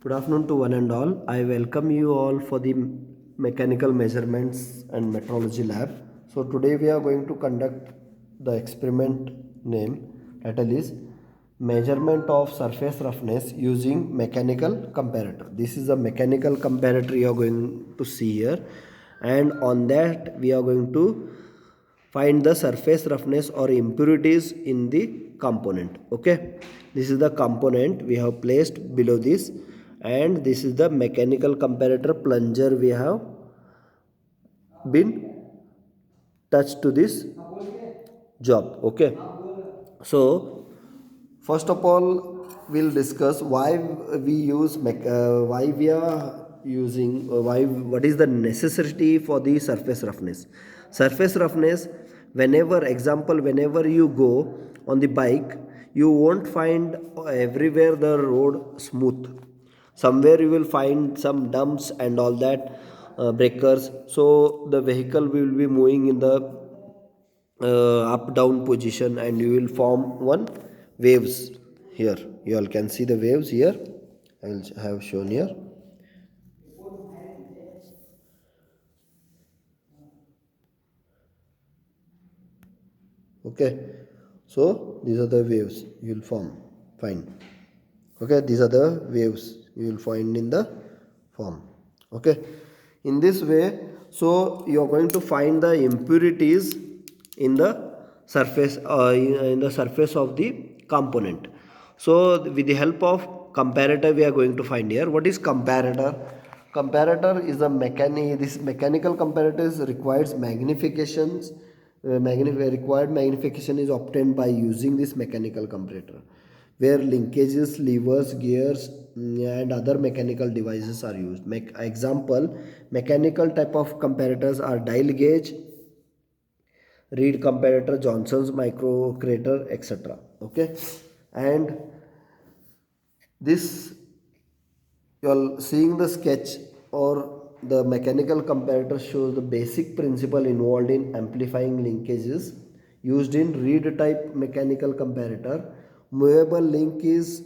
Good afternoon to one and all. I welcome you all for the mechanical measurements and metrology lab. So today we are going to conduct the experiment name title is measurement of surface roughness using mechanical comparator. This is a mechanical comparator you are going to see here, and on that we are going to find the surface roughness or impurities in the component. Okay, this is the component we have placed below this, and this is the mechanical comparator plunger we have been touched to this job. Okay, so first of all we'll discuss why we use why we are using why what is the necessity for the surface roughness. Whenever you go on the bike, you won't find everywhere the road smooth. Somewhere you will find some dumps and all that, breakers, so the vehicle will be moving in the up down position, and you will form one waves. Here you all can see the waves here. I will have shown here. Okay, so these are the waves you will form. Fine. Okay, these are the waves you will find in the form. Okay, in this way, so you are going to find the impurities in the surface, in the surface of the component. So with the help of comparator we are going to find here. What is comparator is a this mechanical comparator requires magnifications. Required magnification is obtained by using this mechanical comparator, where linkages, levers, gears, and other mechanical devices are used. Example, mechanical type of comparators are dial gauge, Reed comparator, Johnson's microcrater, etc. Okay, and this you are seeing the sketch, or the mechanical comparator shows the basic principle involved in amplifying linkages used in reed type mechanical comparator. Movable link is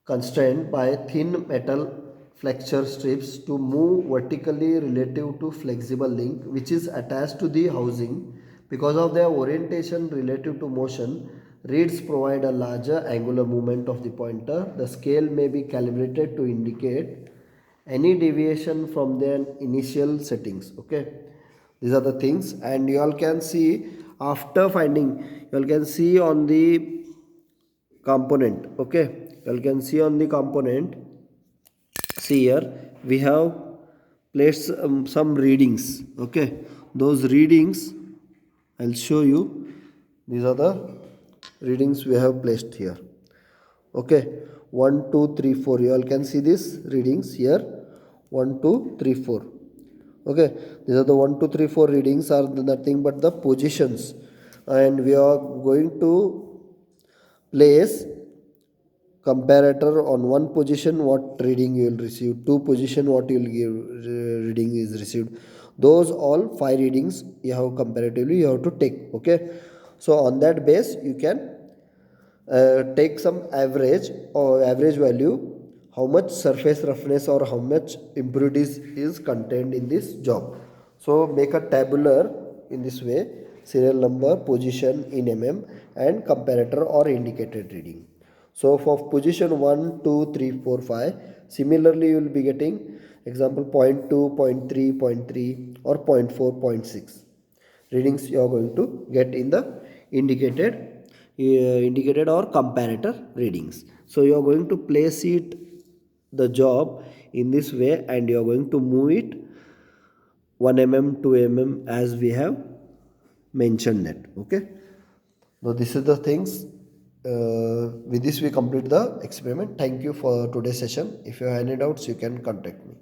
constrained by thin metal flexure strips to move vertically relative to flexible link which is attached to the housing. Because of their orientation relative to motion, reeds provide a larger angular movement of the pointer. The scale may be calibrated to indicate any deviation from their initial settings. Okay, these are the things, and you all can see after finding, you all can see on the component. Okay, you can see on the component, see here we have placed some readings. Okay, those readings I'll show you. These are the readings we have placed here. Okay, 1 2 3 4, you all can see these readings here. 1 2 3 4. Okay, these are the 1 2 3 4 readings are nothing but the positions, and we are going to place comparator on one position, what reading you will receive, two position what you will give, reading is received. Those all five readings you have comparatively you have to take. Okay, so on that base you can take some average or average value, how much surface roughness or how much impurities is contained in this job. So make a tabular in this way: serial number, position in mm, and comparator or indicated reading. So for position 1 2 3 4 5, similarly you will be getting example 0.2 0.3 0.3 or 0.4 0.6 readings you are going to get in the indicated or comparator readings. So you are going to place it the job in this way, and you are going to move it 1 mm 2 mm as we have mentioned that. Okay, so this is the things. With this we complete the experiment. Thank you for today's session. If you have any doubts, you can contact me.